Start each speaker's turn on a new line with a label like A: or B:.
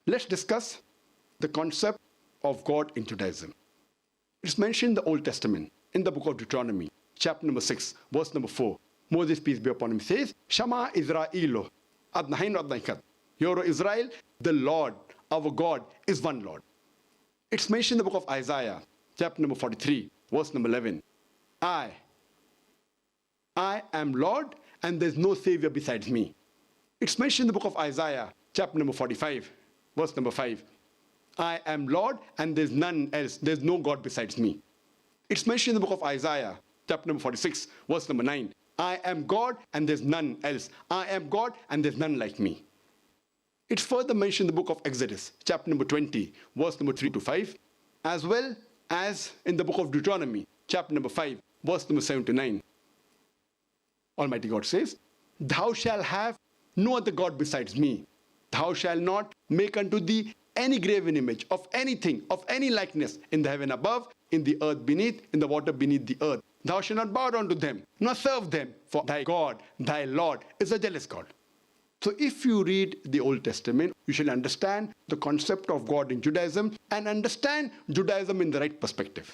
A: Let's discuss the concept of God in Judaism. It's mentioned in the Old Testament, in the book of Deuteronomy, chapter number 6, verse number 4. Moses, peace be upon him, says, Shama Israelu, Adnahin Adnaikat. Hear, O Israel, the Lord, our God, is one Lord. It's mentioned in the book of Isaiah, chapter number 43, verse number 11. I am Lord, and there's no Savior besides me. It's mentioned in the book of Isaiah, chapter number 45, verse number 5. I am Lord, and there's none else. There's no God besides me. It's mentioned in the book of Isaiah, chapter number 46, verse number 9. I am God, and there's none else. I am God, and there's none like me. It's further mentioned in the book of Exodus, chapter number 20, verse number 3 to 5, as well as in the book of Deuteronomy, chapter number 5, verse number 7 to 9. Almighty God says, Thou shalt have no other God besides me. Thou shalt not make unto thee any graven image of anything, of any likeness, in the heaven above, in the earth beneath, in the water beneath the earth. Thou shalt not bow down to them, nor serve them, for thy God, thy Lord, is a jealous God. So if you read the Old Testament, you shall understand the concept of God in Judaism and understand Judaism in the right perspective.